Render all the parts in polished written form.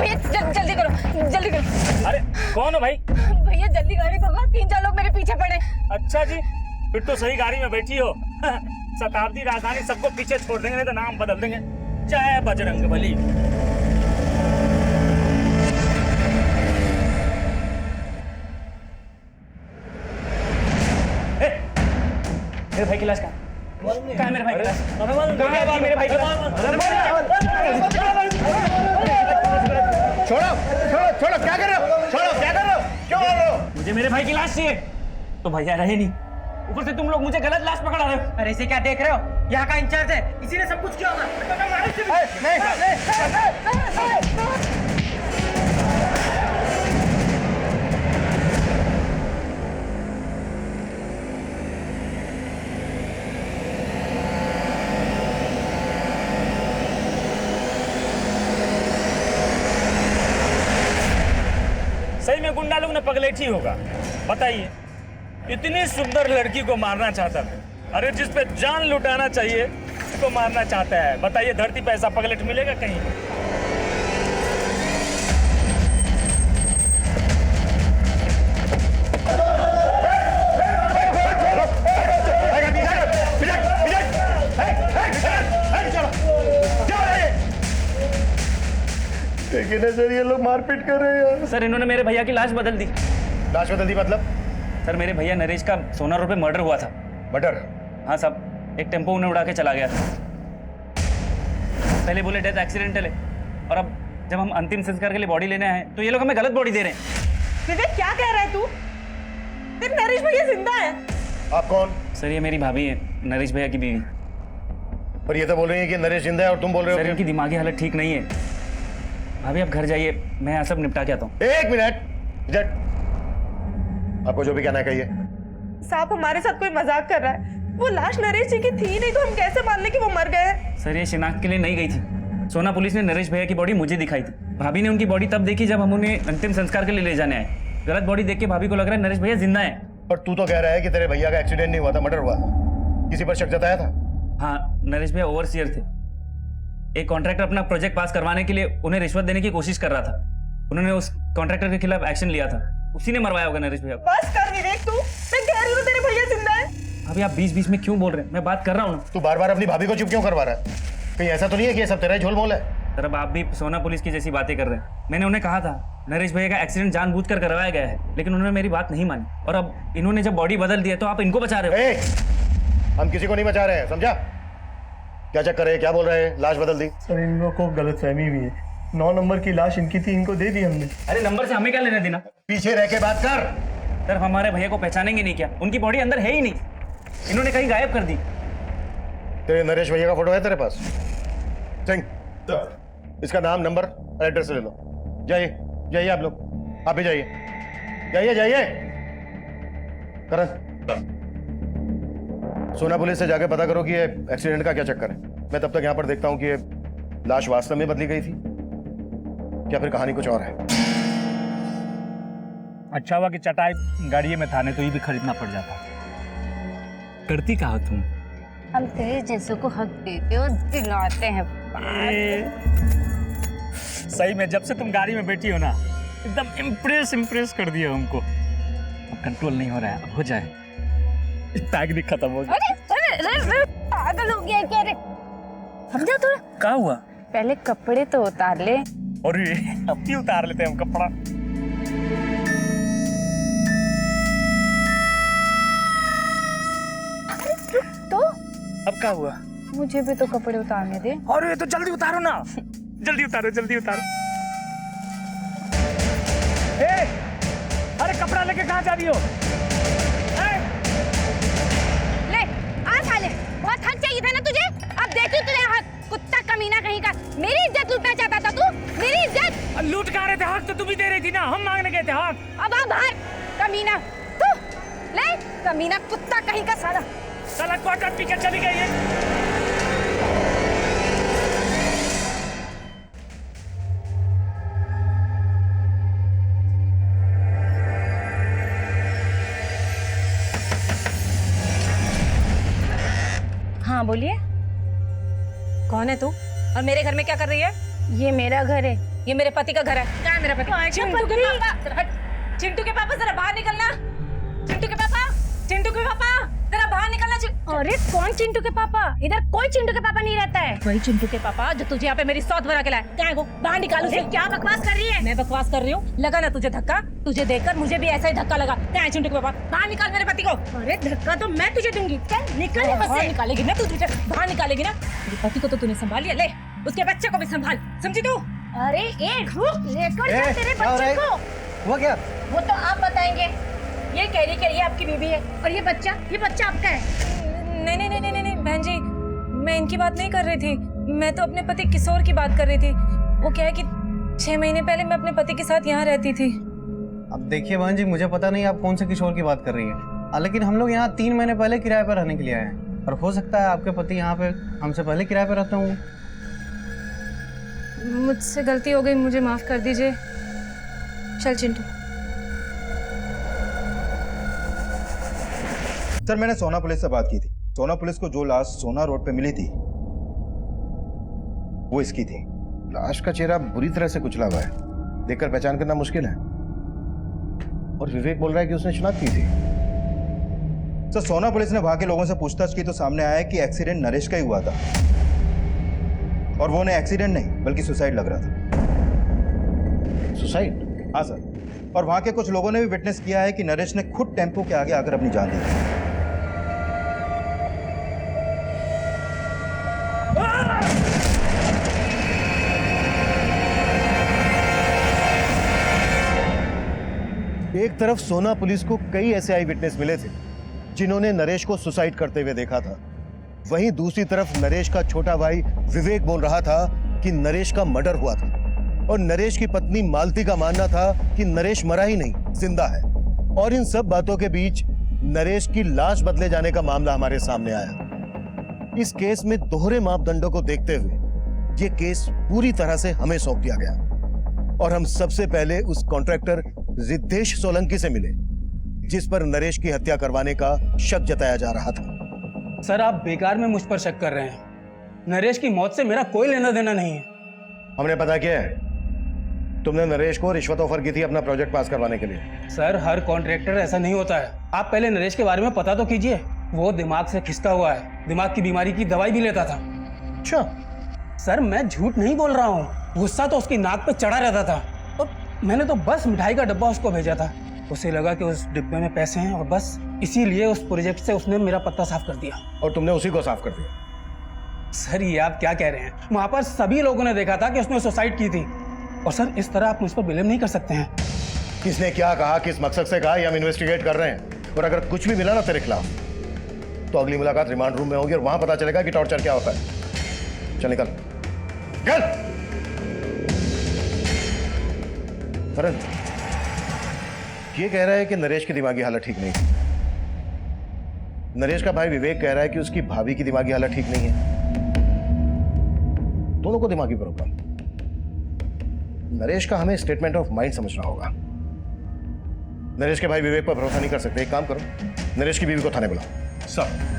भैया जल्दी करो, जल्दी करो। अरे कौन हो भाई? भैया जल्दी गाड़ी भगा, 3-4 लोग मेरे पीछे पड़े। अच्छा जी, फिर तो सही गाड़ी में बैठी हो। शताब्दी राजधानी सबको पीछे छोड़ देंगे, नहीं तो नाम बदल देंगे। जय बजरंगबली। मेरे भाई की लाश कहाँ है? मेरे भाई की लाश कहाँ है? मेरे भाई की लाश छोड़ो छोड़ो छोड़ो, क्या कर रहे हो? छोड़ो, क्या कर रहे हो? क्यों कर रहे हो? मुझे मेरे भाई की लाश चाहिए। तो भैया रहे नहीं, ऊपर से तुम लोग मुझे गलत लाश पकड़ा रहे हो। अरे इसे क्या देख रहे हो? यहाँ का इंचार्ज है, इसी ने सब कुछ किया होगा। सही में गुंडा लोग ने पगलेठी होगा। बताइए, इतनी सुंदर लड़की को मारना चाहता है। अरे जिस पे जान लुटाना चाहिए उसको मारना चाहता है। बताइए, धरती पे ऐसा पगलेट मिलेगा कहीं? लेकिन सर ये लोग मारपीट कर रहे हैं यार। सर इन्होंने मेरे भैया की लाश बदल दी। लाश बदल दी मतलब? सर मेरे भैया नरेश का सोना रोड पे मर्डर हुआ था। मर्डर? हाँ साहब, एक टेम्पो उन्हें उड़ा के चला गया था। पहले बोले डेथ एक्सीडेंटल है, और अब जब हम अंतिम संस्कार के लिए बॉडी लेने आए तो ये लोग हमें गलत बॉडी दे रहे हैं। विवेक क्या कह रहा है तू? तेरे नरेश भैया जिंदा है। आप कौन? सर ये मेरी भाभी है, नरेश भैया की बीवी। पर ये तो बोल रही है कि नरेश जिंदा है और तुम बोल रहे हो सर इनकी दिमागी हालत ठीक नहीं है। भाभी आप घर जाइए, मैं यहाँ सब निपटा के आता हूँ। एक मिनट, आपको जो भी कहना है कहिए। साहब हमारे साथ कोई मजाक कर रहा है। वो लाश नरेश जी की थी नहीं तो हम कैसे मान ले कि वो मर गए हैं? सर ये शिनाख्त के लिए नहीं गई थी। सोना पुलिस ने नरेश भैया की बॉडी मुझे दिखाई थी। भाभी ने उनकी बॉडी तब देखी जब हम उन्हें अंतिम संस्कार के लिए ले जाने आए। गलत बॉडी देख के भाभी को लग रहा है नरेश भैया जिंदा है। पर तू तो कह रहा है कि तेरे भैया का एक्सीडेंट नहीं हुआ था, मर्डर हुआ। किसी पर शक जताया था? हाँ, नरेश भैया ओवरसीयर थे। एक कॉन्ट्रैक्टर अपना प्रोजेक्ट पास करवाने के लिए उन्हें रिश्वत देने की कोशिश कर रहा था। उन्होंने उस कॉन्ट्रैक्टर के खिलाफ एक्शन लिया था, उसी ने मरवाया होगा नरेश भैया को। बस कर विवेक तू, मैं कह रही हूँ तेरे भैया जिंदा है। अभी आप बीच-बीच में क्यों बोल रहे हैं? मैं बात कर रहा हूँ ना। तू बार बार अपनी भाभी को चुप क्यों करवा रहा है? कहीं ऐसा तो नहीं है कि ये सब तेरा ही झोल मोल है? सर अब आप भी सोना पुलिस की जैसी बातें कर रहे हैं। मैंने उन्हें कहा था नरेश भैया का एक्सीडेंट जानबूझकर करवाया गया है, लेकिन उन्होंने मेरी बात नहीं मानी। और अब इन्होंने जब बॉडी बदल दी है तो आप इनको बचा रहे हो। हम किसी को नहीं बचा रहे हैं, समझा? क्या चक्कर है? क्या बोल रहे हैं? लाश बदल दी? सर इन लोगों को गलतफहमी हुई है। 9 नंबर की लाश इनकी थी, इनको दे दी हमने। अरे नंबर से हमें क्या लेना देना? पीछे रह के बात कर। सर हमारे भैया को पहचानेंगे नहीं क्या? उनकी बॉडी अंदर है ही नहीं, इन्होंने कहीं गायब कर दी। तेरे नरेश भैया का फोटो है तेरे पास? सिंह, इसका नाम, नंबर और एड्रेस ले लो। जाइए जाइए, आप लोग आप भी जाइए, जाइए जाइए। करण, सोना पुलिस से जाके पता करो कि ये एक्सीडेंट का क्या चक्कर है। मैं तब तक यहाँ पर देखता हूँ कि ये लाश वास्तव में बदली गई थी क्या फिर कहानी कुछ और है। अच्छा हुआ कि चटाई गाड़ी में था, नहीं तो ये भी खरीदना पड़ जाता। करती कहा तुम? हम तेरे जैसों को हक देते हो, दिलाते हैं। सही में जब से तुम गाड़ी में बैठी हो ना, एकदम इम्प्रेस कर दिया हमको। अब कंट्रोल नहीं हो रहा है, अब हो जाए। पैक भी खत्म हो जाए। अरे पागल हो गया क्या रे? समझा थोड़ा? क्या हुआ? पहले कपड़े तो उतार ले। और अब भी उतार लेते हैं हम कपड़ा। तो अब क्या हुआ? मुझे भी तो कपड़े उतारने दे। अरे तो जल्दी उतारो ना, जल्दी उतारो जल्दी उतारो। अरे कपड़ा लेके कहाँ जा रही हो? ले आ साले, बहुत हक चाहिए था ना तुझे। अब देखी तुझे हक, कुत्ता कमीना कहीं का। मेरी इज्जत लूटना चाहता था तू, मेरी इज्जत। लूट कहाँ रहे थे? हक तो तुम ही दे रही थी ना, हम मांगने गए थे हक। अब आ बाहर कमीना तू। ले कमीना कुत्ता कहीं का साला। साला क्वार्टर पी के चली गई है। हाँ बोलिए। कौन है तू और मेरे घर में क्या कर रही है? ये मेरा घर है, ये मेरे पति का घर है। क्या है मेरा पति? चिंटू के पापा, जरा हट। चिंटू के पापा जरा बाहर निकलना। चिंटू के पापा, चिंटू के पापा जरा बाहर निकलना। अरे कौन चिंटू के पापा? इधर कोई चिंटू के पापा नहीं रहता है। वही चिंटू के पापा जो तुझे यहाँ पे मेरी सौत बना के लाया। क्या है वो? बाहर निकालो उसे। क्या बकवास कर रही है? मैं बकवास कर रही हूँ? लगा ना तुझे धक्का? तुझे देखकर मुझे भी ऐसा ही धक्का लगा। क्या है चिंटू के पापा? बाहर निकाल मेरे पति को। अरे धक्का तो मैं तुझे दूंगी। चल निकल यहाँ से। निकालेगी ना तू, तुझे बाहर निकालेगी ना। मेरे पति को तो तूने संभाल लिया, ले उसके बच्चे को भी संभाल, समझी तू? अरे एक लेकर जा तेरे बच्चे को। हुआ क्या? वो तो आप बताएंगे। ये कह रही कि ये आपकी बीवी है और ये बच्चा आपका है। नहीं बहन जी, मैं इनकी बात नहीं कर रही थी। मैं तो अपने पति किशोर की बात कर रही थी। वो क्या है कि 6 महीने पहले मैं अपने पति के साथ यहाँ रहती थी। अब देखिए बहन जी, मुझे पता नहीं आप कौन से किशोर की बात कर रही हैं, लेकिन हम लोग यहाँ 3 महीने पहले किराए पर रहने के लिए आए हैं और हो सकता है आपके पति यहाँ पे हमसे पहले किराए पर रहते होंगे। मुझसे गलती हो गई, मुझे माफ कर दीजिए। चल चिंटू। सर मैंने सोना पुलिस से बात की थी। सोना पुलिस को जो लाश सोना रोड पे मिली थी वो इसकी थी। लाश का चेहरा बुरी तरह से कुचला हुआ है, देखकर पहचान करना मुश्किल है। और विवेक बोल रहा है कि उसने शिनाख्त की थी। सर सोना पुलिस ने वहां के लोगों से पूछताछ की तो सामने आया कि एक्सीडेंट नरेश का ही हुआ था और वो उन्हें एक्सीडेंट नहीं बल्कि सुसाइड लग रहा था। सुसाइड? हाँ सर, और वहां के कुछ लोगों ने भी विटनेस किया है कि नरेश ने खुद टेम्पो के आगे आकर अपनी जान दी थी। एक तरफ सोना पुलिस को कई ऐसे आई विटनेस मिले थे जिन्होंने नरेश को सुसाइड करते हुए देखा था, वहीं दूसरी तरफ नरेश का छोटा भाई विवेक बोल रहा था कि नरेश का मर्डर हुआ था और नरेश की पत्नी मालती का मानना था कि नरेश मरा ही नहीं, जिंदा है। और इन सब बातों के बीच नरेश की लाश बदले जाने का मामला हमारे सामने आया। इस केस में दोहरे मापदंडों को देखते हुए यह केस पूरी तरह से हमें सौंप दिया गया और हम सबसे पहले उस कॉन्ट्रैक्टर रिद्धेश सोलंकी से मिले जिस पर नरेश की हत्या करवाने का शक जताया जा रहा था। सर आप बेकार में मुझ पर शक कर रहे हैं। नरेश की मौत से मेरा कोई लेना देना नहीं है। हमने पता किया है, तुमने नरेश को रिश्वत ऑफर की थी अपना प्रोजेक्ट पास करवाने के लिए। सर हर कॉन्ट्रैक्टर ऐसा नहीं होता है। आप पहले नरेश के बारे में पता तो कीजिए। वो दिमाग से खिसका हुआ है, दिमाग की बीमारी की दवाई भी लेता था। अच्छा सर मैं झूठ नहीं बोल रहा हूँ, गुस्सा तो उसकी नाक पे चढ़ा रहता था और मैंने तो बस मिठाई का डब्बा उसको भेजा था। उसे लगा कि उस डिब्बे में पैसे हैं और बस इसीलिए उस प्रोजेक्ट से उसने मेरा पत्ता साफ कर दिया। और तुमने उसी को साफ कर दिया? सर ये आप क्या कह रहे हैं? वहां पर सभी लोगों ने देखा था कि उसने सुसाइड की थी और सर इस तरह आप मुझ पर ब्लेम नहीं कर सकते हैं। किसने क्या कहा, किस मकसद से कहा, ये हम इन्वेस्टिगेट कर रहे हैं और अगर कुछ भी मिला ना तेरे खिलाफ तो अगली मुलाकात रिमांड रूम में होगी और वहां पता चलेगा कि टॉर्चर क्या होता है। चल निकल चल। करण ये कह रहा है कि नरेश की दिमागी हालत ठीक नहीं है। नरेश का भाई विवेक कह रहा है कि उसकी भाभी की दिमागी हालत ठीक नहीं है। दोनों को दिमागी प्रॉब्लम। नरेश का हमें स्टेटमेंट ऑफ माइंड समझना होगा। नरेश के भाई विवेक पर भरोसा नहीं कर सकते। एक काम करो, नरेश की बीवी को थाने बुलाओ। सर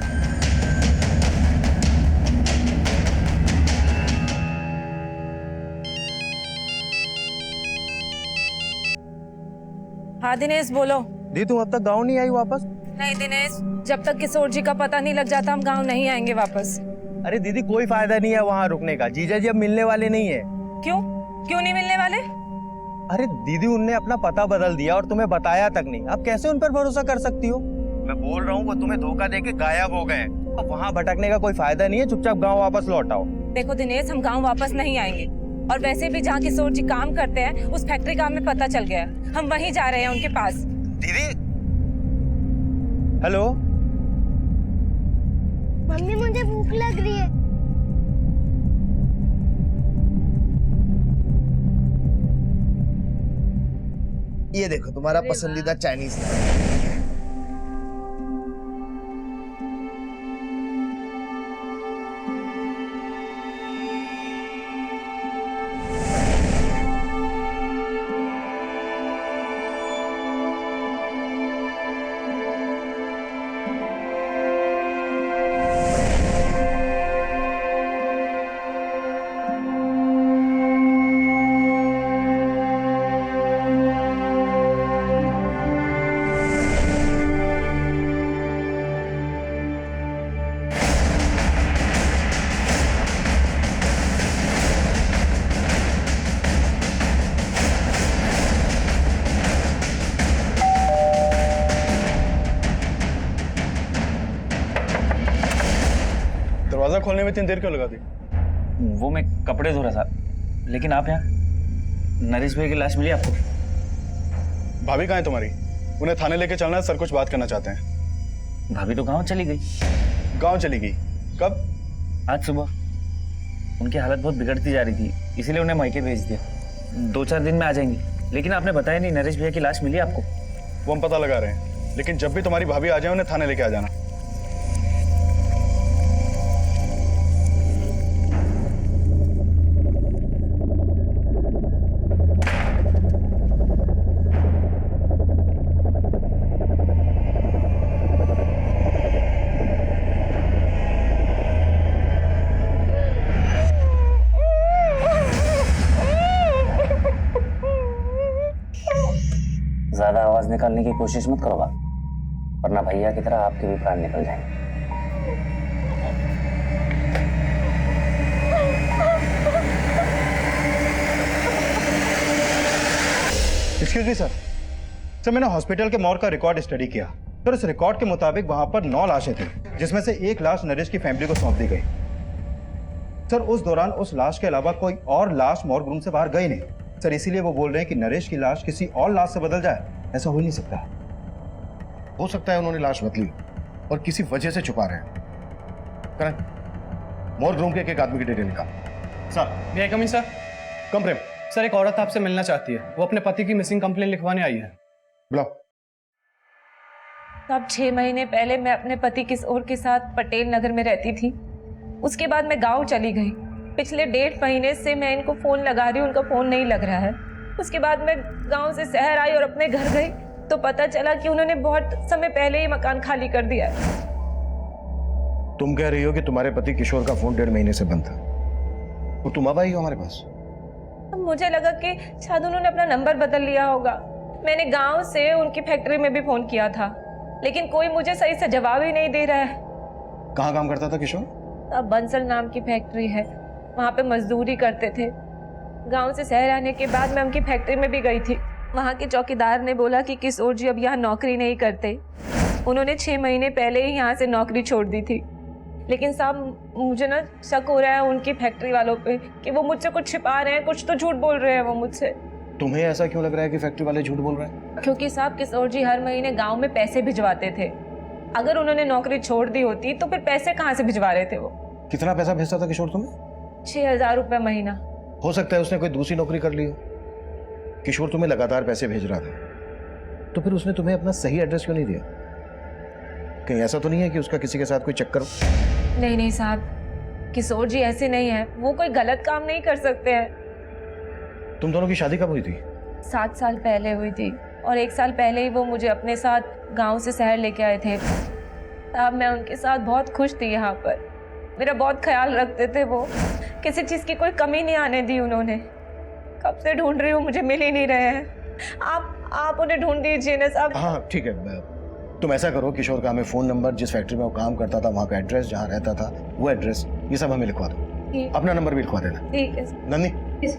हाँ दिनेश बोलो। दी तुम अब तक गाँव नहीं आई वापस? नहीं दिनेश, जब तक किशोर जी का पता नहीं लग जाता हम गांव नहीं आएंगे वापस। अरे दीदी कोई फायदा नहीं है वहाँ रुकने का, जीजा जी अब मिलने वाले नहीं है। क्यों क्यों नहीं मिलने वाले? अरे दीदी उनने अपना पता बदल दिया और तुम्हें बताया तक नहीं। अब कैसे उन पर भरोसा कर सकती हो? मैं बोल रहा हूँ वो तुम्हें धोखा देके गायब हो गए। अब वहाँ भटकने का कोई फायदा नहीं है, चुपचाप गाँव वापस लौट आओ। देखो दिनेश, हम गांव वापस नहीं आएंगे और वैसे भी जहाँ किशोर जी काम करते हैं उस फैक्ट्री का हमें पता चल गया है। हम वहीं जा रहे हैं उनके पास। दीदी हेलो मम्मी मुझे भूख लग रही है। ये देखो तुम्हारा पसंदीदा चाइनीज। खोलने में इतनी देर क्यों लगा दी? वो मैं कपड़े धो रहा था, लेकिन आप यहाँ? नरेश भाई की लाश मिली आपको? भाभी कहाँ है तुम्हारी? उन्हें थाने लेके चलना है, सर कुछ बात करना चाहते हैं। भाभी तो गांव चली गई। गांव चली गई? कब? आज सुबह। उनकी हालत बहुत बिगड़ती जा रही थी, इसीलिए उन्हें मायके भेज दिया। 2-4 दिन में आ जाएंगी। लेकिन आपने बताया नहीं, नरेश भैया की लाश मिली आपको? वो हम पता लगा रहे हैं, लेकिन जब भी तुम्हारी भाभी आ जाए उन्हें थाने लेके आ जाना। ज्यादा आवाज निकालने की कोशिश मत करो बात, वरना भैया की तरह आपके भी प्राण निकल जाएंगे। Excuse me sir. सर मैंने हॉस्पिटल के मॉर्ग का रिकॉर्ड स्टडी किया। सर उस रिकॉर्ड के मुताबिक वहां पर 9 लाशें थी, जिसमें से एक लाश नरेश की फैमिली को सौंप दी गई। सर उस दौरान उस लाश के अलावा कोई और लाश मॉर्ग रूम से बाहर गई नहीं। सर इसीलिए वो बोल रहे हैं कि नरेश की लाश किसी और लाश से बदल जाए, ऐसा हो ही नहीं सकता। हो सकता है उन्होंने लाश बदली और किसी वजह से छुपा रहे हैं। करें मॉर्ग रूम के एक आदमी की डिटेल निकाल। सर मे आई कम इन सर? कम प्रेम। सर एक औरत आपसे मिलना चाहती है, वो अपने पति की मिसिंग कंप्लेन लिखवाने आई है। बुलाओ। अब 6 महीने पहले मैं अपने पति किशोर के साथ पटेल नगर में रहती थी। उसके बाद मैं गांव चली गई। पिछले 1.5 महीने से मैं इनको फोन लगा रही हूँ, उनका फोन नहीं लग रहा है। उसके बाद मैं गांव से शहर आई और अपने घर गई तो पता चला कि उन्होंने बहुत समय पहले ही मकान खाली कर दिया है। तुम कह रही हो कि तुम्हारे पति किशोर का फोन 1.5 महीने से बंद था और तुम अब आई हो हमारे पास? मुझे लगा कि शायद उन्होंने अपना नंबर बदल लिया होगा। मैंने गांव से उनकी फैक्ट्री में भी फोन किया था, लेकिन कोई मुझे सही से जवाब ही नहीं दे रहा है। कहाँ काम करता था किशोर? अब बंसल नाम की फैक्ट्री है, वहाँ पे मजदूरी करते थे। गांव से शहर आने के बाद मैं उनकी फैक्ट्री में भी गई थी। वहाँ के चौकीदार ने बोला कि किशोर जी अब यहाँ नौकरी नहीं करते। उन्होंने 6 महीने पहले ही यहाँ से नौकरी छोड़ दी थी। लेकिन साहब मुझे ना शक हो रहा है उनकी फैक्ट्री वालों पे कि वो मुझसे कुछ छिपा रहे हैं, कुछ तो झूठ बोल रहे हैं वो मुझसे। तुम्हें ऐसा क्यों लग रहा है कि फैक्ट्री वाले झूठ बोल रहे हैं? क्योंकि साहब किशोर जी हर महीने गांव में पैसे भिजवाते थे। अगर उन्होंने नौकरी छोड़ दी होती तो फिर पैसे कहाँ से भिजवा रहे थे वो? कितना पैसा भेजता था किशोर तुम्हें? 6,000 रुपये महीना। हो सकता है उसने कोई दूसरी नौकरी कर ली हो। किशोर तुम्हें लगातार पैसे भेज रहा था, तो फिर उसने तुम्हें अपना सही एड्रेस क्यों नहीं दिया? कहीं ऐसा तो नहीं है कि उसका किसी के साथ कोई चक्कर? नहीं नहीं साहब, किशोर जी ऐसे नहीं है, वो कोई गलत काम नहीं कर सकते हैं। तुम दोनों की शादी कब हुई थी? 7 साल पहले हुई थी और 1 साल पहले ही वो मुझे अपने साथ गांव से शहर लेके आए थे। तब मैं उनके साथ बहुत खुश थी। यहाँ पर मेरा बहुत ख्याल रखते थे वो, किसी चीज़ की कोई कमी नहीं आने दी उन्होंने। कब से ढूंढ रही हूँ, मुझे मिल ही नहीं रहे हैं। आप उन्हें ढूंढ दीजिए ना साहब। हाँ ठीक है, तुम ऐसा करो, किशोर का हमें फ़ोन नंबर, जिस फैक्ट्री में वो काम करता था वहाँ का एड्रेस, जहाँ रहता था वो एड्रेस, ये सब हमें लिखवा दो। अपना नंबर भी लिखवा देना। ठीक है नंदी।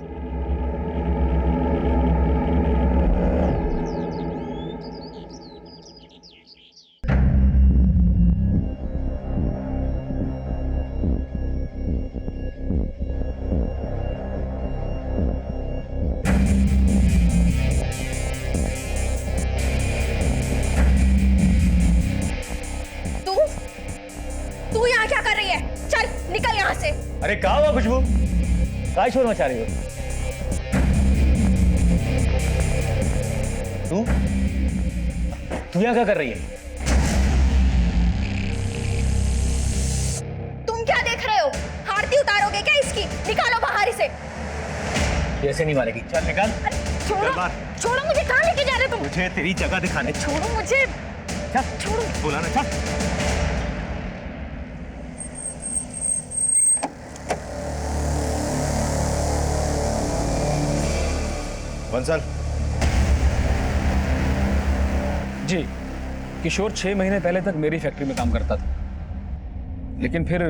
तू यहाँ क्या कर रही है? चल निकल यहाँ से। अरे कहाँ हुआ खुशबू? काय शोर मचा रही हो? तू यहाँ क्या कर रही है? तुम क्या देख रहे हो? आरती उतारोगे क्या इसकी? निकालो बाहर इसे। ऐसे नहीं मारेगी, चल निकाल। छोड़ो, छोड़ो मुझे। कहाँ लेके जा रहे हो तुम? मुझे तेरी जगह दिखाने। छोड़ो मुझे। छोड़ो। बोला ना, चल। बंसल। जी, किशोर 6 महीने पहले तक मेरी फैक्ट्री में काम करता था, लेकिन फिर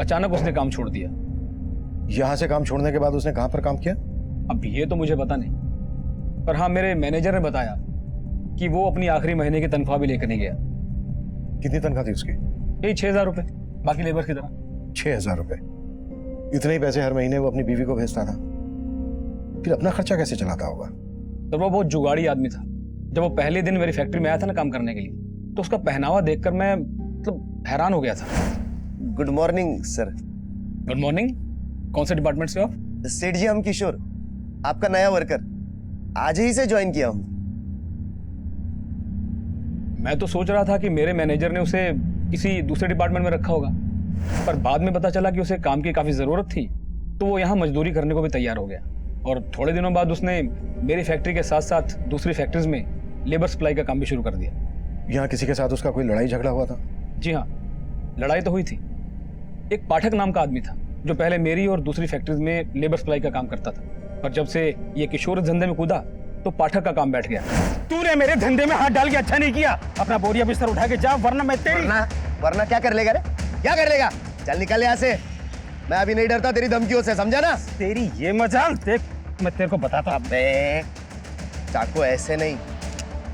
अचानक उसने काम छोड़ दिया। यहाँ से काम छोड़ने के बाद उसने कहाँ पर काम किया? अब ये तो मुझे पता नहीं, पर हाँ मेरे मैनेजर ने बताया कि वो अपनी आखिरी महीने की तनख्वाह भी लेकर नहीं गया। कितनी तनख्वाह थी उसकी? यही 6,000 रुपये, बाकी लेबर की तरह। 6,000 रुपए। इतने ही पैसे हर महीने वो अपनी बीवी को भेजता था, फिर अपना खर्चा कैसे चलाता होगा? तो वो बहुत जुगाड़ी आदमी था। जब वो पहले दिन मेरी फैक्ट्री में आया था ना काम करने के लिए, तो उसका पहनावा देखकर मैं मतलब हैरान हो गया था। Good morning sir. Good morning. कौन से डिपार्टमेंट से हो आप? सेठ जी, हम किशोर, आपका नया वर्कर, आज ही से ज्वाइन किया हूँ। मैं तो सोच रहा था कि मेरे मैनेजर ने उसे किसी दूसरे डिपार्टमेंट में रखा होगा, पर बाद में पता चला कि उसे काम की काफी जरूरत थी, तो वो यहाँ मजदूरी करने को भी तैयार हो गया। और थोड़े दिनों बाद उसने मेरी फैक्ट्री के साथ साथ दूसरी फैक्ट्रीज में लेबर सप्लाई का काम भी शुरू कर दिया। यहाँ किसी के साथ उसका कोई लड़ाई झगड़ा हुआ था? जी हाँ, लड़ाई तो हुई थी। एक पाठक नाम का आदमी था जो पहले मेरी और दूसरी फैक्ट्रीज में लेबर सप्लाई का काम करता था, पर जब से ये किशोर इस धंधे में कूदा तो पाठक का काम बैठ गया। तूने मेरे धंधे में हाथ डाल के अच्छा नहीं किया। अपना बोरिया बिस्तर उठा के जा, वरना मैं तेरी वरना क्या कर लेगा रे? क्या कर लेगा? चल निकल यहाँ से। मैं अभी नहीं डरता तेरी धमकियों से, समझा ना? तेरी ये मजाल देख, मैं तेरे को बताता। अबे चाकू ऐसे नहीं,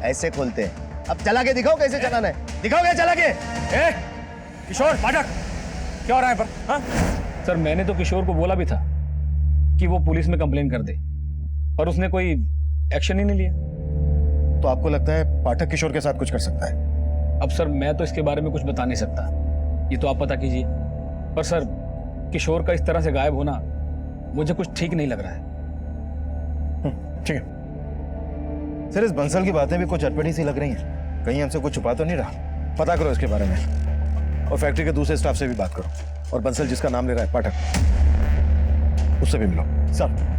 ऐसे खोलते हैं। अब चला के दिखाओ कैसे चलाना है, दिखाओगे चला के? किशोर, पाठक, क्या हो रहा है पर? हाँ? सर, मैंने तो किशोर को बोला भी था कि वो पुलिस में कंप्लेन कर दे, पर उसने कोई एक्शन ही नहीं लिया। तो आपको लगता है पाठक किशोर के साथ कुछ कर सकता है? अब सर, मैं तो इसके बारे में कुछ बता नहीं सकता, ये तो आप पता कीजिए। पर सर, किशोर का इस तरह से गायब होना मुझे कुछ ठीक नहीं लग रहा है। ठीक है सर, इस बंसल की बातें भी कुछ अटपटी सी लग रही हैं। कहीं हमसे कुछ छुपा तो नहीं रहा? पता करो इसके बारे में, और फैक्ट्री के दूसरे स्टाफ से भी बात करो, और बंसल जिसका नाम ले रहा है पाठक, उससे भी मिलो। सर,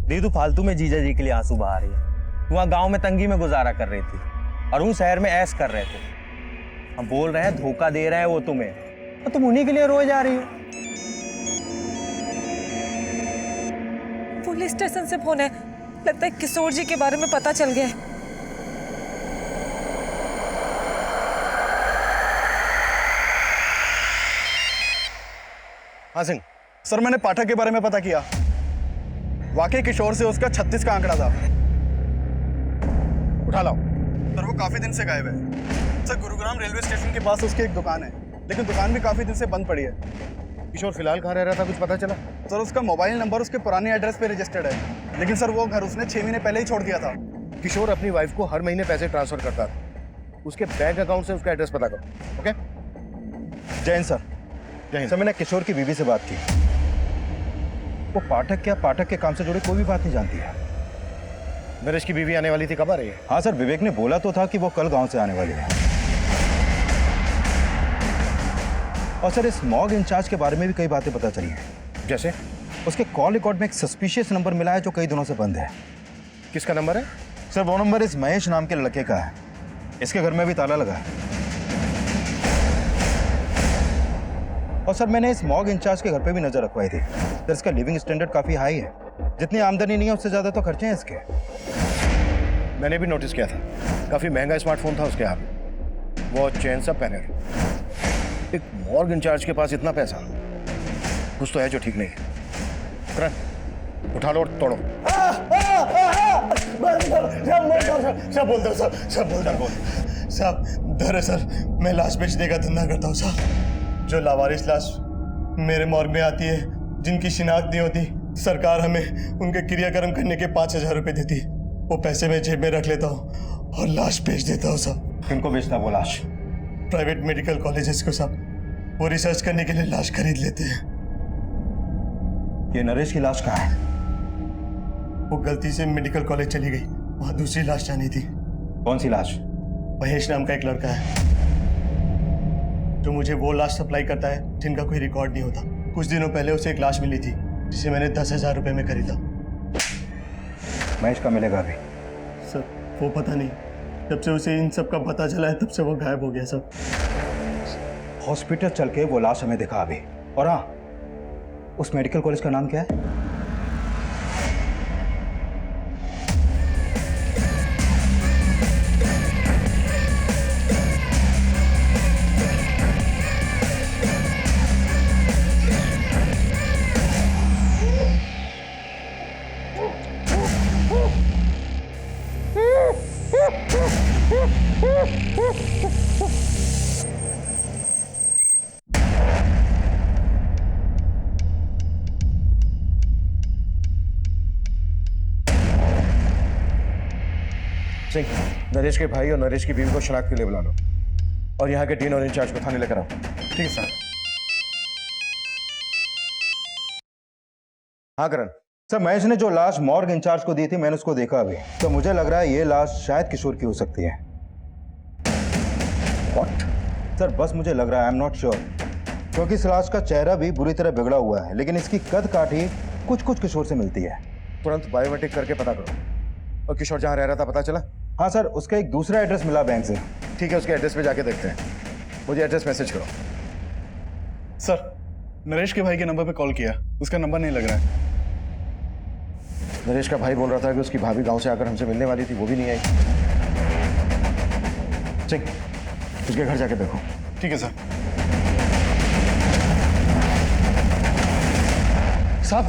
दीदू फालतू में जीजा जी के लिए आंसू बहा रही है। तू वहाँ गांव में तंगी में गुजारा कर रही थी और वो शहर में ऐश कर रहे थे। हम बोल रहे हैं धोखा दे रहे हैं वो तुम्हें, और तुम उन्हीं के लिए रोए जा रही हो। पुलिस स्टेशन से फोन है, लगता है किशोर जी के बारे में पता चल गया है। हाँ सिंह। सर, मैंने पाठक के बारे में पता किया। वाकई किशोर से उसका 36 का आंकड़ा था। उठा लाओ। सर, वो काफी दिन से गायब है। सर, गुरुग्राम रेलवे स्टेशन के पास उसकी एक दुकान है, लेकिन दुकान भी काफी दिन से बंद पड़ी है। किशोर फिलहाल कहाँ रह रहा था, कुछ पता चला? सर, उसका मोबाइल नंबर उसके पुराने एड्रेस पे रजिस्टर्ड है, लेकिन सर वो घर उसने 6 महीने पहले ही छोड़ दिया था। किशोर अपनी वाइफ को हर महीने पैसे ट्रांसफर करता था। उसके बैंक अकाउंट से उसका एड्रेस पता करो। ओके? जय हिंद सर। जय हिंद। सर, मैंने किशोर की बीवी से बात की। वो पाठक के काम से जुड़ी कोई भी बात नहीं जानती है। नरेश की बीवी आने वाली थी, कब आ रही है? हाँ सर, विवेक ने बोला तो था कि वो कल गांव से आने वाली है। और सर, इस मॉग इंचार्ज के बारे में भी कई बातें पता चली हैं। जैसे? उसके कॉल रिकॉर्ड में एक सस्पिशियस नंबर मिला है जो कई दिनों से बंद है। किसका नंबर है? सर, वो नंबर इस महेश नाम के लड़के का है। इसके घर में भी ताला लगा है। और सर, मैंने इस मॉग इंचार्ज के घर पे भी नजर रखवाई थी। सर, इसका लिविंग स्टैंडर्ड काफी हाई है। जितनी आमदनी नहीं है उससे ज्यादा तो खर्चे हैं इसके। मैंने भी नोटिस किया था, काफी महंगा स्मार्टफोन था उसके हाथ में, वो चेन सब पहने थे। एक मॉर्ग इंचार्ज के पास इतना पैसा, कुछ तो है जो ठीक नहीं है। करण, उठा लो और तोड़ो। सब बोल दो साहब। दरअसल मैं लाश बेचने का धंधा करता हूँ साहब। जो लावारिस लाश मेरे मॉर्ग में आती है, जिनकी शिनाख्त नहीं होती, सरकार हमें उनके क्रियाक्रम करने के 5,000 रुपए देती है। वो पैसे मैं जेब में रख लेता हूँ और लाश बेच देता हूँ साहब। किनको बेचता वो लाश? प्राइवेट मेडिकल कॉलेजेस को साहब। वो रिसर्च करने के लिए लाश खरीद लेते हैं। ये नरेश की लाश कहाँ है? वो गलती से मेडिकल कॉलेज चली गई, वहाँ दूसरी लाश जानी थी। कौन सी लाश? महेश नाम का एक लड़का है जो मुझे वो लाश सप्लाई करता है जिनका कोई रिकॉर्ड नहीं होता। कुछ दिनों पहले उसे एक लाश मिली थी जिसे मैंने 10,000 रुपए में खरीदा। महेश का मिलेगा अभी? सर, वो पता नहीं, जब से उसे इन सब का पता चला है तब से वो गायब हो गया सब। हॉस्पिटल चल के वो लाश हमें दिखा अभी। और हाँ, उस मेडिकल कॉलेज का नाम क्या है? सिंह, नरेश के भाई और नरेश की बीवी को शनाख्त के लिए बुला लो और यहाँ के डीन और इंचार्ज को थाने लेकर आओ। ठीक है सर। हाँ करण। सर, महेश ने जो लाश मॉर्ग इंचार्ज को दी थी मैंने उसको देखा अभी, तो मुझे लग रहा है ये लाश शायद किशोर की हो सकती है। What? सर बस मुझे लग रहा है, आई एम नॉट श्योर, क्योंकि इस लाश का चेहरा भी बुरी तरह बिगड़ा हुआ है, लेकिन इसकी कद काठी कुछ कुछ किशोर से मिलती है। तुरंत बायोमेट्रिक करके पता करो। और किशोर जहाँ रह रहा था पता चला? हाँ सर, उसका एक दूसरा एड्रेस मिला बैंक से। ठीक है, उसके एड्रेस पे जाके देखते हैं। मुझे एड्रेस मैसेज करो। सर, नरेश के भाई के नंबर पे कॉल किया, उसका नंबर नहीं लग रहा है। नरेश का भाई बोल रहा था कि उसकी भाभी गांव से आकर हमसे मिलने वाली थी, वो भी नहीं आई। सिंह, उसके घर जाके देखो। ठीक है सर। साहब,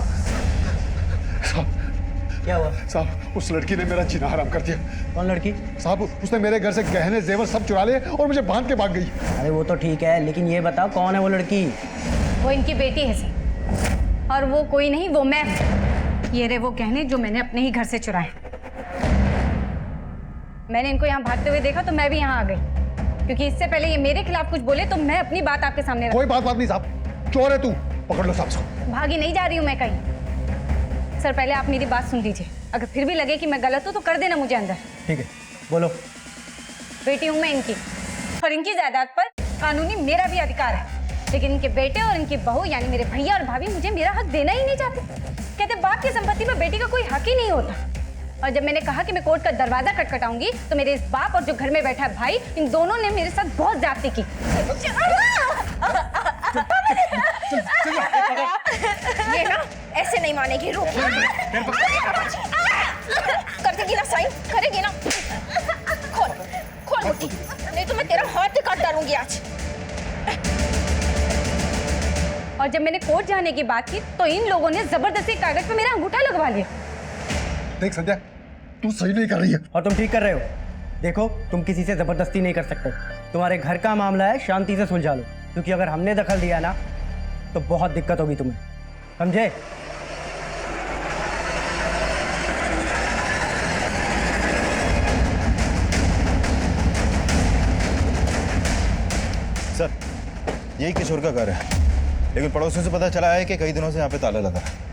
क्या हुआ? साहब उस लड़की ने मेरा जीना हराम कर दिया। कौन लड़की? साहब उसने मेरे घर से गहने जेवर सब चुरा लिए और मुझे बांध के भाग गई। अरे वो तो ठीक है, लेकिन ये बताओ कौन है वो लड़की? वो इनकी बेटी है सर, और वो कोई नहीं, वो मैं हूं। ये रहे वो गहने जो मैंने अपने ही घर से चुराए। मैंने इनको यहाँ भागते हुए देखा तो मैं भी यहाँ आ गई, क्योंकि इससे पहले ये मेरे खिलाफ कुछ बोले तो मैं अपनी बात आपके सामने कोई बात नहीं साहब, चोर है तू, पकड़ लो साहब इसको। भागी नहीं जा रही हूँ मैं कहीं। सर पहले आप मेरी बात सुन लीजिए, अगर फिर भी लगे कि मैं गलत हूँ तो कर देना मुझे अंदर। ठीक है, बोलो। बेटी हूँ मैं इनकी, और इनकी जायदाद पर कानूनी मेरा भी अधिकार है, लेकिन इनके बेटे और इनकी बहू यानी मेरे भैया और भाभी मुझे मेरा हक देना ही नहीं चाहते। कहते बाप की संपत्ति में बेटी का कोई हक ही नहीं होता। और जब मैंने कहा कि मैं कोर्ट का दरवाजा खटखटाऊंगी तो मेरे इस बाप और जो घर में बैठा है भाई, इन दोनों ने मेरे साथ बहुत ज्यादती की। ये ना ऐसे नहीं मानेगी, रुक। कर देगी ना साइन, करेगी ना। खोल खोल मुट्ठी, नहीं तो मैं तेरा हाथ ही काट डालूंगी आज। और जब मैंने कोर्ट जाने की बात की तो इन लोगों ने जबरदस्ती कागज पे मेरा अंगूठा लगवा लिया। देख संध्या, तू सही नहीं कर रही है। और तुम ठीक कर रहे हो। देखो, तुम किसी से जबरदस्ती नहीं कर सकते। तुम्हारे घर का मामला है, शांति से सुलझा लो, क्योंकि अगर हमने दखल दिया ना तो बहुत दिक्कत होगी तुम्हें, समझे? सर, यही किशोर का घर है, लेकिन पड़ोसियों से पता चला है कि कई दिनों से यहाँ पे ताला लगा है।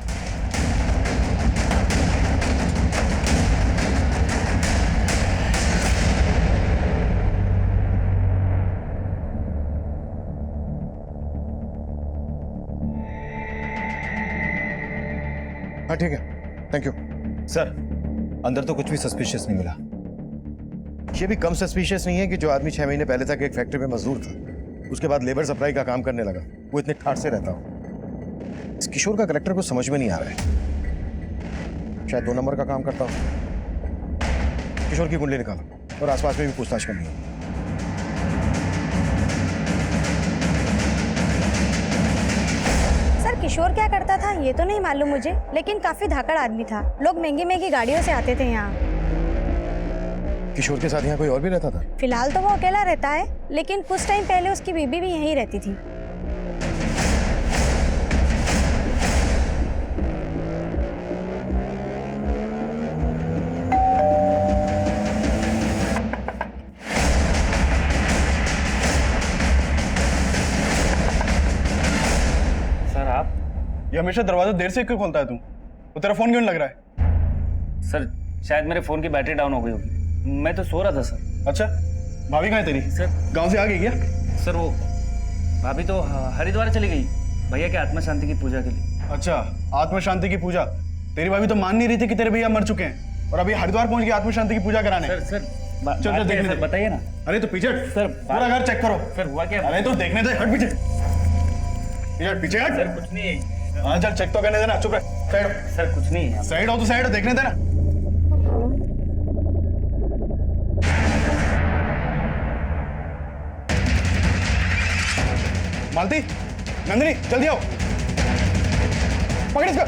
हाँ ठीक है, थैंक यू। सर, अंदर तो कुछ भी सस्पिशियस नहीं मिला। ये भी कम सस्पिशियस नहीं है कि जो आदमी 6 महीने पहले तक एक फैक्ट्री में मजदूर था, उसके बाद लेबर सप्लाई का काम करने लगा, वो इतने ठाठ से रहता हो। इस किशोर का करेक्टर कुछ समझ में नहीं आ रहा है। शायद 2 नंबर का काम करता हो। किशोर की कुंडली निकालो और आसपास में भी पूछताछ करनी है। सर किशोर क्या करता था ये तो नहीं मालूम मुझे, लेकिन काफी धाकड़ आदमी था। लोग महंगी महंगी गाड़ियों से आते थे यहाँ। किशोर के साथ यहाँ कोई और भी रहता था? फिलहाल तो वो अकेला रहता है, लेकिन कुछ टाइम पहले उसकी बीबी भी यहीं रहती थी। सर आप? ये हमेशा दरवाजा देर से क्यों खोलता है तू? वो तेरा फोन क्यों नहीं लग रहा है? सर शायद मेरे फोन की बैटरी डाउन हो गई होगी, मैं तो सो रहा था सर। अच्छा, भाभी कहाँ है तेरी? सर गांव से आ गई क्या? सर वो भाभी तो हरिद्वार चली गई भैया के आत्मा शांति की पूजा के लिए। अच्छा, आत्मा शांति की पूजा। तेरी भाभी तो मान नहीं रही थी कि तेरे भैया मर चुके हैं और अभी हरिद्वार पहुंच गई आत्मा शांति की पूजा कराने। सर चल चल देखने दे। बताइए ना अरे तो पीछे सर, पूरा घर चेक करो। फिर हुआ क्या? अरे तो देखने दे, हट पीछे, पीछे पीछे हट। सर कुछ नहीं है। हाँ चल चेक तो करने देना, चुप रह, साइड हो। सर कुछ नहीं है। साइड हो तो साइड हो, देखने देना। मालती, नंदिनी जल्दी आओ, पकड़ इसको,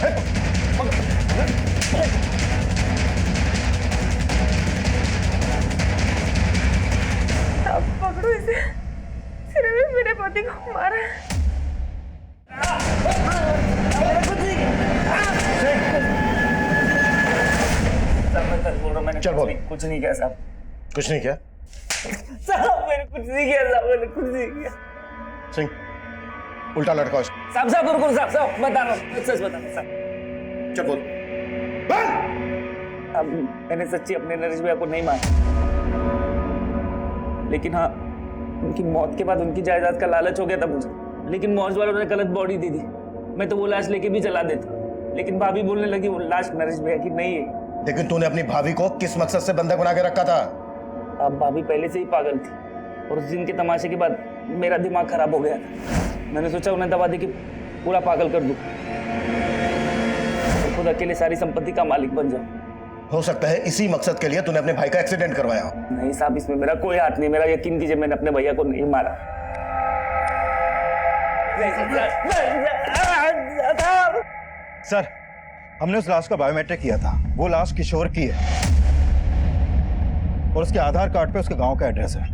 अब पकड़ो इसे, सिर्फ मेरे पति को मारा है। मैंने चल बोल। कुछ नहीं किया साहब। कुछ नहीं किया? साहब मैंने कुछ नहीं किया साहब, मैंने कुछ नहीं किया। सिंह, उल्टा लटकाओ इसको। साहब साहब रुको साहब, साहब बता रहा हूँ, सच बता रहा हूँ साहब। चल बोल। अब मैंने सच्ची अपने नरेश भैया को नहीं मारा, लेकिन हाँ उनकी मौत के बाद उनकी जायदाद का लालच हो गया था मुझे। लेकिन मौज वालों ने गलत बॉडी दी थी, मैं तो वो लाश लेके भी चला देता, लेकिन भाभी बोलने लगी वो लाश नरेश भैया की नहीं है। लेकिन तूने अपनी भाभी को किस मकसद से बंधक बना के रखा था? अब भाभी पहले से ही पागल थी, और उस दिन के तमाशे के बाद मेरा दिमाग खराब हो गया था। मैंने सोचा उन्हें दबा दे के पूरा पागल कर दूं, और खुद अकेले सारी संपत्ति का मालिक बन जाऊं। हो सकता है इसी मकसद के लिए तूने अपने भाई का एक्सीडेंट करवाया हो। नहीं साहब, इसमें मेरा कोई हाथ नहीं, मेरा यकीन कीजिए, मैंने अपने भैया को नहीं मारा। सर, हमने उस लाश का बायोमेट्रिक किया था, वो लाश किशोर की है और उसके आधार कार्ड पे उसके गांव का एड्रेस है।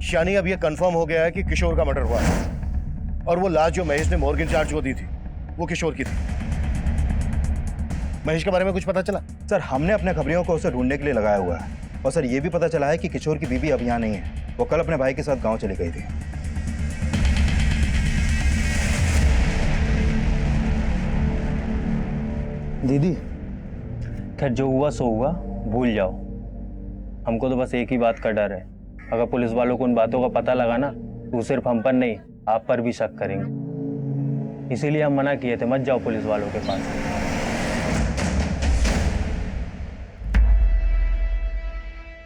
यानी अब यह कंफर्म हो गया है कि किशोर का मर्डर हुआ है, और वो लाश जो महेश ने मॉर्ग इंचार्ज को दी थी वो किशोर की थी। महेश के बारे में कुछ पता चला? सर, हमने अपने खबरियों को उसे ढूंढने के लिए लगाया हुआ है, और सर ये भी पता चला है कि किशोर की बीवी अब यहाँ नहीं है, वो कल अपने भाई के साथ गांव चली गई थी। दीदी, खैर जो हुआ सो हुआ, भूल जाओ। हमको तो बस एक ही बात का डर है, अगर पुलिस वालों को उन बातों का पता लगा ना तो सिर्फ हम पर नहीं आप पर भी शक करेंगे। इसीलिए हम मना किए थे, मत जाओ पुलिस वालों के पास।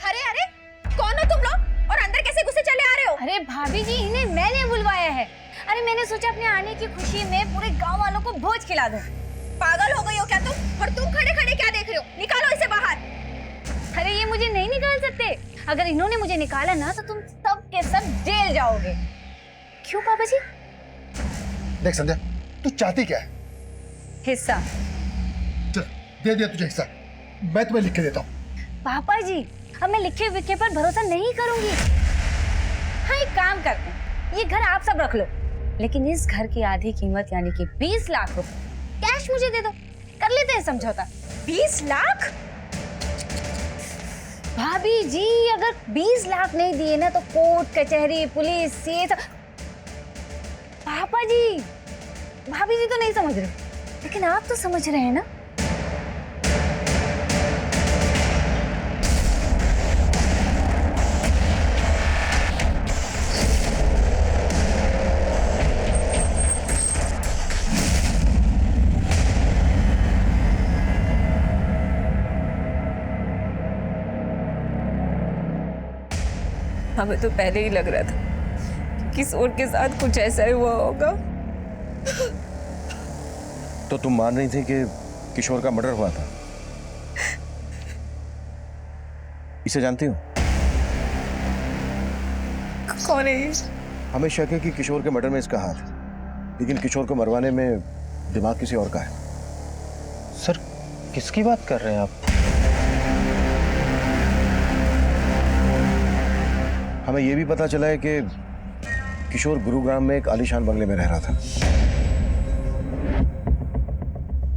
अरे अरे कौन हो तुम लोग, और अंदर कैसे घुसे चले आ रहे हो? अरे भाभी जी, इन्हें मैंने बुलवाया है। अरे मैंने सोचा अपने आने की खुशी में पूरे गांव वालों को भोज खिला दूं। पागल हो गई हो क्या तुम? और तुम खड़े खड़े क्या देख रहे हो? निकालो इसे बाहर। अरे ये मुझे नहीं निकाल सकते, अगर इन्होंने मुझे निकाला ना तो तुम सब के सब जेल जाओगे। क्यों पापा जी? देख संध्या, तू चाहती क्या है? हिस्सा। चल दे दिया तुझे हिस्सा, मैं तुम्हें लिख के देता हूँ। पापा जी, अब मैं लिखे विखे पर भरोसा नहीं करूंगी। हाँ एक काम करते हैं, ये घर आप सब रख लो, लेकिन इस घर की आधी कीमत यानी कि 20 लाख रुपए कैश मुझे दे दो, कर लेते हैं समझौता। 20 लाख? भाभी जी, अगर 20 लाख नहीं दिए ना तो कोर्ट कचहरी पुलिस ये सब। पापा जी, भाभी जी तो नहीं समझ रहे, लेकिन आप तो समझ रहे हैं ना। हमें तो पहले ही लग रहा था कि किशोर के साथ कुछ ऐसा ही हुआ होगा। तो तुम मान रही थी कि किशोर का मर्डर हुआ था? इसे जानती हो? कौन है ये? हमें शक है कि किशोर के मर्डर में इसका हाथ है, लेकिन किशोर को मरवाने में दिमाग किसी और का है। सर, किसकी बात कर रहे हैं आप? हमें यह भी पता चला है कि किशोर गुरुग्राम में एक आलीशान बंगले में रह रहा था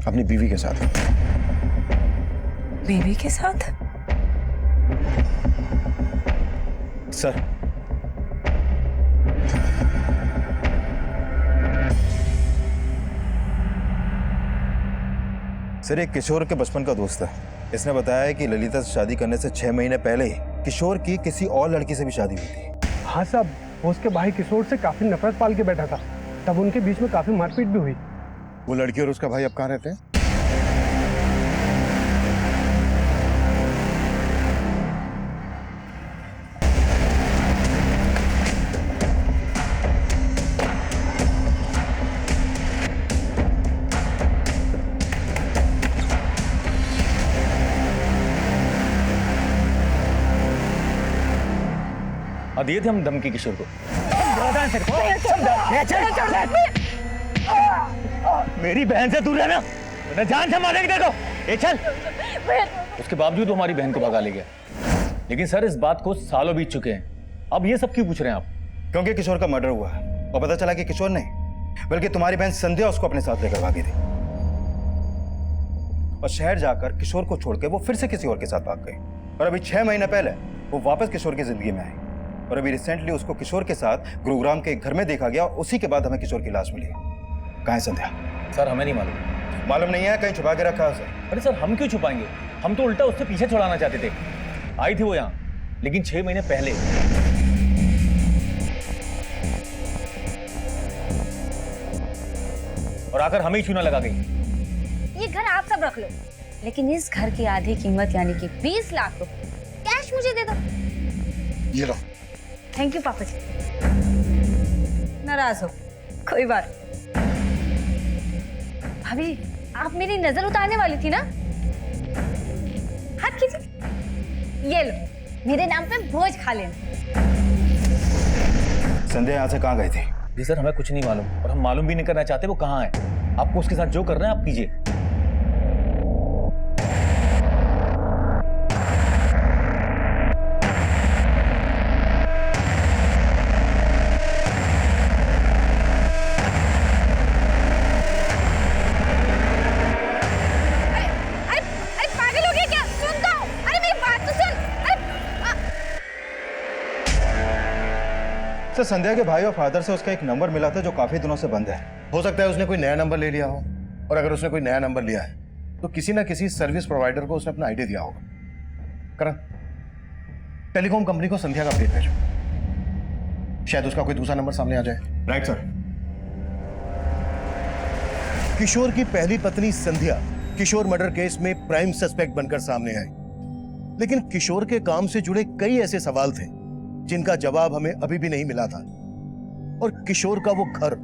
अपनी बीवी के साथ। बीवी के साथ? सर, सर, एक किशोर के बचपन का दोस्त है। इसने बताया है कि ललिता से शादी करने से 6 महीने पहले ही किशोर की किसी और लड़की से भी शादी हुई थी। हाँ साहब, वो उसके भाई किशोर से काफी नफरत पाल के बैठा था, तब उनके बीच में काफी मारपीट भी हुई। वो लड़की और उसका भाई अब कहाँ रहते हैं? हाँ दिए थे हम धमकी किशोर को। मेरी बहन से दूर रहना, मैं जान से मारेंगे देखो। ये चल। उसके बावजूद वो हमारी बहन को भगा ले गया। लेकिन सर इस बात को सालों बीत चुके हैं, अब ये सब क्यों पूछ रहे हैं आप? क्योंकि किशोर का मर्डर हुआ और पता चला कि किशोर नहीं बल्कि तुम्हारी बहन संध्या उसको अपने साथ लेकर भागी थी और शहर जाकर किशोर को छोड़ के वो फिर से किसी और के साथ भाग गई। और अभी 6 महीने पहले वो वापस किशोर की जिंदगी में आई और अभी रिसेंटली उसको किशोर के साथ गुरुग्राम के एक घर में देखा गया और उसी के बाद हमें किशोर की लाश मिली। कहाँ है संध्या? सर हमें नहीं मालूम। मालूम नहीं है, कहीं छुपा के रखा है उसे? अरे सर हम क्यों छुपाएंगे, हम तो उल्टा उससे पीछे छुड़ाना चाहते थे। आई थी वो यहाँ, लेकिन 6 महीने पहले। और आकर हमें ही चूना लगा गई। ये घर आप सब रख लो, लेकिन इस घर की आधी कीमत यानी कि 20 लाख रुपए कैश मुझे दे दो। ये लो। थैंक यू पापा जी। नाराज हो, कोई बात। भाभी आप मेरी नजर उतारने वाली थी ना? हाथ कीजिए, ये लो मेरे नाम पे भोज खा लेना। संध्या यहाँ से कहाँ गई थी? जी सर हमें कुछ नहीं मालूम और हम मालूम भी नहीं करना चाहते वो कहाँ है। आपको उसके साथ जो करना है आप कीजिए। सर संध्या के भाई और फादर से उसका एक नंबर मिला था जो काफी दिनों से बंद है। हो सकता है उसने कोई नया नंबर ले लिया हो, और अगर उसने कोई नया नंबर लिया है तो किसी ना किसी सर्विस प्रोवाइडर को उसने अपना आईडी दिया होगा। करण, टेलीकॉम कंपनी को संध्या का अपडेट भेजो, शायद उसका कोई दूसरा नंबर सामने आ जाए। Right sir. किशोर की पहली पत्नी संध्या किशोर मर्डर केस में प्राइम सस्पेक्ट बनकर सामने आई, लेकिन किशोर के काम से जुड़े कई ऐसे सवाल थे जिनका जवाब हमें अभी भी नहीं मिला था। और किशोर का वो घर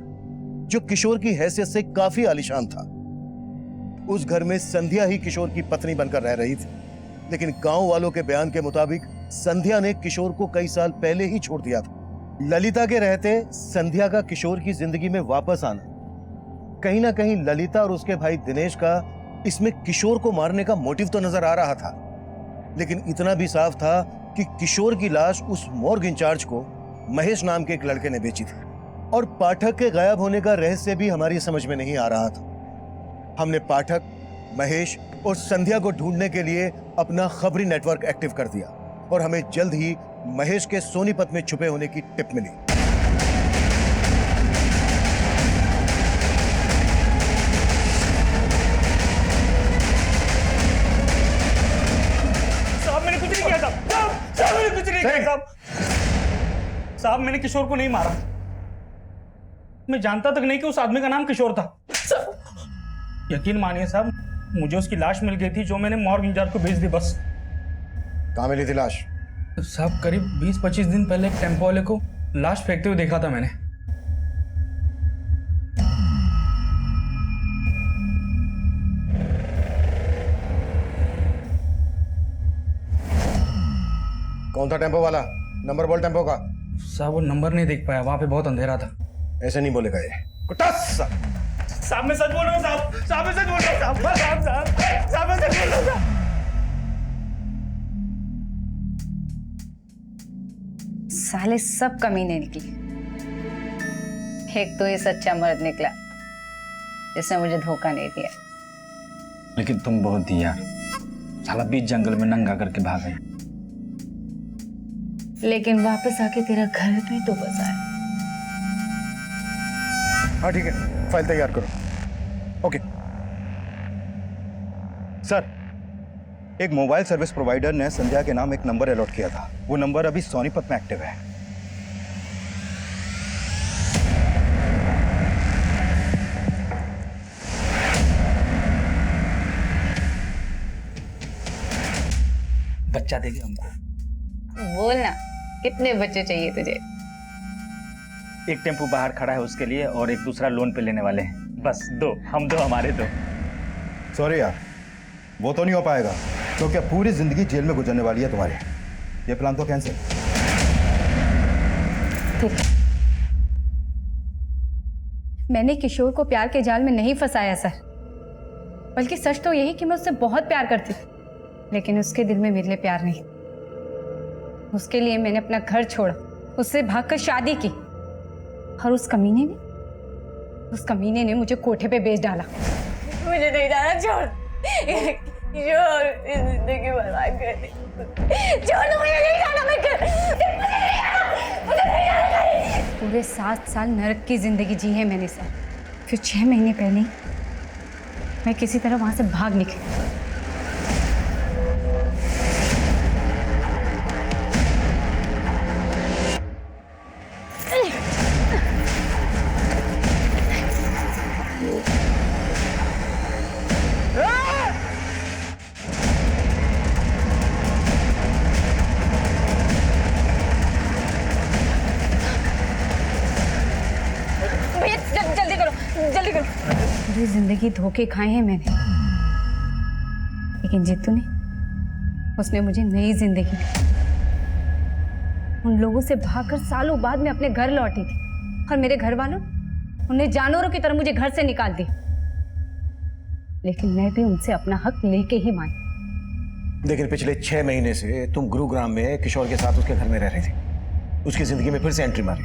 जो किशोर की हैसियत से काफी आलीशान था, उस घर में संध्या ही किशोर की पत्नी बनकर रह रही थी। लेकिन गांव वालों के बयान के मुताबिक संध्या ने किशोर को कई साल पहले ही छोड़ दिया था। ललिता के रहते संध्या का किशोर की जिंदगी में वापस आना, कहीं ना कहीं ललिता और उसके भाई दिनेश का इसमें किशोर को मारने का मोटिव तो नजर आ रहा था। लेकिन इतना भी साफ था कि किशोर की लाश उस मॉर्ग इंचार्ज को महेश नाम के एक लड़के ने बेची थी। और पाठक के गायब होने का रहस्य भी हमारी समझ में नहीं आ रहा था। हमने पाठक, महेश और संध्या को ढूंढने के लिए अपना खबरी नेटवर्क एक्टिव कर दिया और हमें जल्द ही महेश के सोनीपत में छुपे होने की टिप मिली। साहब मैंने कुछ नहीं किया साहब, मैंने कुछ नहीं किया साहब, मैंने किशोर को नहीं मारा। मैं जानता तक नहीं कि उस आदमी का नाम किशोर था। यकीन मानिए साहब, मुझे उसकी लाश मिल गई थी जो मैंने मॉर्ग इंचार्ज को भेज दी बस। कहाँ मिली थी लाश? साहब करीब 20-25 दिन पहले एक टेम्पो वाले को लाश फेंकते हुए देखा था मैंने। कौन था टेम्पो वाला? नंबर बोल टेम्पो का। साहब वो नंबर नहीं देख पाया, वहां पे बहुत अंधेरा था। ऐसे नहीं बोलेगा ये। कुटास! साहब मैं सच बोल रहा हूँ साहब, साहब मैं सच बोल रहा हूँ साहब, साहब साहब साहब मैं सच बोल रहा हूँ साहब। साले सब कमीने निकले। एक तो ये सच्चा मर्द निकला जिसने मुझे धोखा नहीं दिया। लेकिन तुम बहुत दी यार, साला बीच जंगल में नंगा करके भाग गए। लेकिन वापस आके तेरा घर भी तो बसाया। हाँ ठीक है, फाइल तैयार करो। ओके सर, एक मोबाइल सर्विस प्रोवाइडर ने संध्या के नाम एक नंबर अलॉट किया था। वो नंबर अभी सोनीपत में एक्टिव है। बच्चा देगी हमको। बोलना कितने बच्चे चाहिए तुझे? एक टेम्पो बाहर खड़ा है उसके लिए और एक दूसरा लोन पे लेने वाले हैं। बस 2, हम 2 हमारे 2। सॉरी यार, वो तो नहीं हो पाएगा क्योंकि अब पूरी जिंदगी जेल में गुजरने वाली है तुम्हारी। ये प्लान तो कैंसिल। थे। मैंने किशोर को प्यार के जाल में नहीं फंसाया सर, बल्कि सच तो यही कि मैं उससे बहुत प्यार करती थी, लेकिन उसके दिल में मेरे लिए प्यार नहीं। उसके लिए मैंने अपना घर छोड़ा, उससे भागकर शादी की, और उस कमीने ने मुझे कोठे पे बेच डाला। मुझे नहीं जाना, छोड़ किशोर, जिंदगी बर्बाद कर दी। छोड़, मुझे नहीं जाना, मैं मुझे नहीं जाना। पूरे 7 साल नरक की जिंदगी जी है मैंने सर। फिर 6 महीने पहले मैं किसी तरह वहां से भाग निकली। जल्दी करो। पूरी जिंदगी धोखे खाए हैं मैंने, लेकिन जीतू ने, उसने मुझे नई जिंदगी दी। उन लोगों से भागकर सालों बाद मैं अपने घर लौटी थी, और मेरे घर वालों उन्हें जानवरों की तरह मुझे घर से निकाल दिया। लेकिन मैं भी उनसे अपना हक लेके ही मानी। लेकिन पिछले 6 महीने से तुम गुरुग्राम में किशोर के साथ उसके घर में रह रही थी, उसकी जिंदगी में फिर से एंट्री मारी,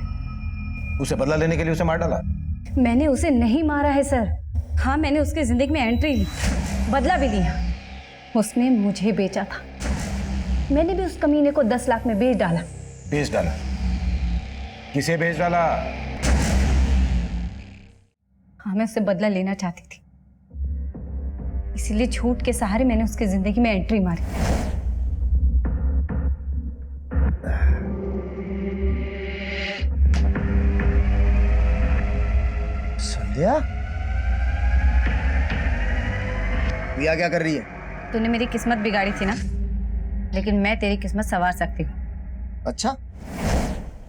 उसे बदला लेने के लिए उसे मार डाला। मैंने उसे नहीं मारा है सर। हाँ, मैंने उसकी जिंदगी में एंट्री ली, बदला भी लिया। उसने मुझे बेचा था, मैंने भी उस कमीने को 10 लाख में बेच डाला। बेच डाला? किसे बेच डाला? हाँ, मैं उससे बदला लेना चाहती थी, इसीलिए झूठ के सहारे मैंने उसकी जिंदगी में एंट्री मारी। संध्या, प्रिया क्या कर रही है? तूने मेरी किस्मत बिगाड़ी थी ना, लेकिन मैं तेरी किस्मत संवार सकती हूँ। अच्छा?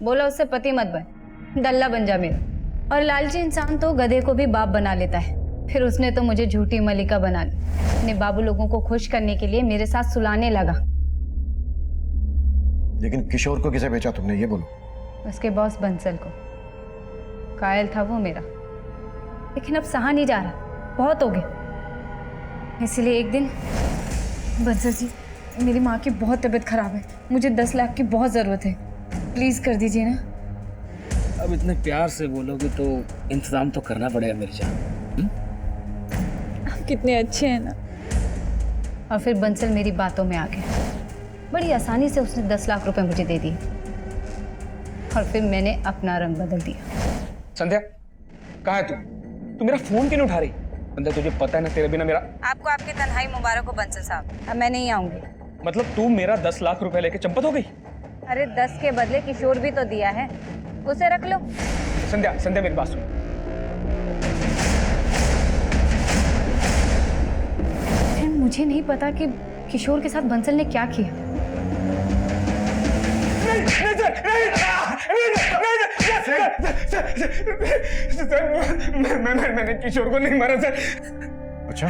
बोला उससे पति मत बन, दल्ला बन जा मेरा। और लालची इंसान तो गधे को भी बाप बना लेता है। फिर उसने तो मुझे झूठी मलिका बना ली, अपने बाबू लोगों को खुश करने के लिए मेरे साथ सुलाने लगा। लेकिन किशोर को किसे बेचा तुमने, ये बोलो। उसके बॉस बंसल को। कायल था वो मेरा, लेकिन अब सहा नहीं जा रहा, बहुत हो गया। इसलिए एक दिन, बंसल जी, मेरी माँ की बहुत तबीयत खराब है, मुझे 10 लाख की बहुत ज़रूरत है, प्लीज़ कर दीजिए ना। अब इतने प्यार से बोलोगे तो इंतजाम तो करना पड़ेगा मेरी जान। आप कितने अच्छे हैं ना। और फिर बंसल मेरी बातों में आ गया। बड़ी आसानी से उसने 10 लाख रुपए मुझे दे दिए, और फिर मैंने अपना रंग बदल दिया। संध्या, कहाँ है तू? तू मेरा फोन क्यों नहीं उठा रही? संध्या, तुझे पता है ना, तेरे बिना मेरा। आपको आपकी तन्हाई मुबारक हो बंसल साहब, अब मैं नहीं आऊंगी। मतलब तू मेरा 10 लाख रुपए लेके चंपत हो गई? अरे 10 के बदले किशोर भी तो दिया है, उसे रख लो। संध्या, संध्या मेरी बात सुन। मुझे नहीं पता कि किशोर के साथ बंसल ने क्या किया। मैंने किशोर को नहीं मारा सर। अच्छा?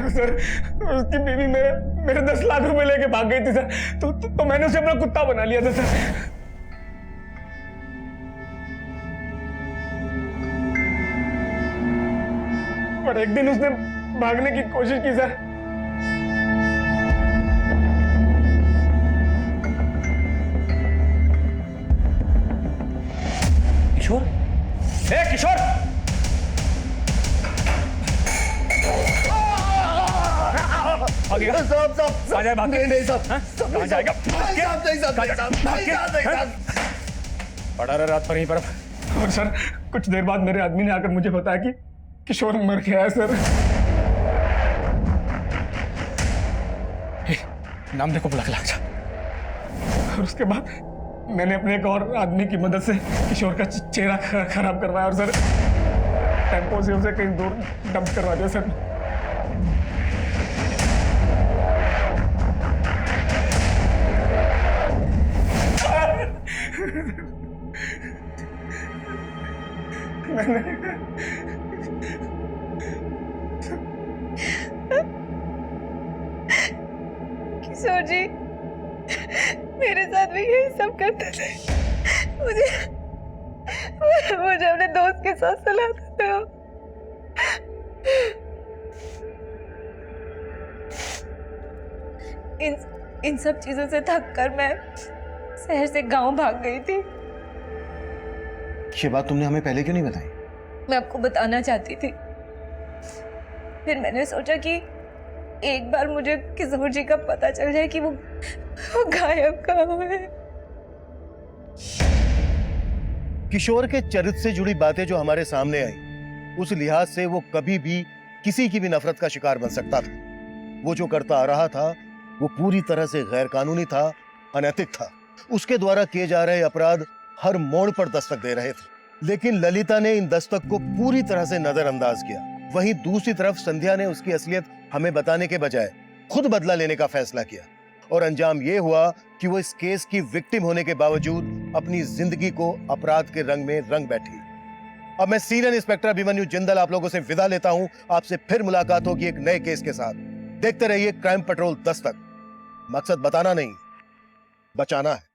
सर, उसकी बीवी मेरे 10 लाख रुपए लेके भाग गई थी सर, तो मैंने उसे अपना कुत्ता बना लिया था सर। और एक दिन उसने भागने की कोशिश की सर। किशोर, किशोर, साहब, आ जाए भाग। नहीं साहब, कहाँ जाएगा? पड़ा रहा रात पर यहीं पर। और सर, कुछ देर बाद मेरे आदमी ने आकर मुझे बताया कि किशोर मर गया है सर। नाम देखो, बुला लग जा। और उसके बाद मैंने अपने एक और आदमी की मदद से किशोर का चेहरा खराब करवाया, और सर टेम्पो से उसे कहीं दूर डंप करवा दिया सर। किशोर जी, मेरे साथ भी यही सब करते थे। मुझे मुझे अपने दोस्त के साथ सुलाते थे वो। इन सब चीजों से थक कर मैं शहर से गांव भाग गई थी। ये बात तुमने हमें पहले क्यों नहीं बताई? मैं आपको बताना चाहती थी, फिर मैंने सोचा कि एक बार मुझे किशोर जी का पता चल जाए कि वो गायब कहाँ है। किशोर के चरित्र से जुड़ी बातें जो हमारे सामने आई, उस लिहाज से वो कभी भी किसी की भी नफरत का शिकार बन सकता था। वो जो करता आ रहा था वो पूरी तरह से गैर कानूनी था, अनैतिक था। उसके द्वारा किए जा रहे अपराध हर मोड़ पर दस्तक दे रहे थे, लेकिन ललिता ने इन दस्तक को पूरी तरह से नजरअंदाज किया। वहीं दूसरी तरफ संध्या ने उसकी असलियत हमें बताने के बजाय खुद बदला लेने का फैसला किया, और अंजाम यह हुआ कि वो इस केस की विक्टिम होने के बावजूद अपनी जिंदगी को अपराध के रंग में रंग बैठी। अब मैं सीनियर इंस्पेक्टर अभिमन्यु जिंदल आप लोगों से विदा लेता हूं। आपसे फिर मुलाकात होगी एक नए केस के साथ। देखते रहिए क्राइम पेट्रोल दस्तक। मकसद बताना नहीं, बचाना है।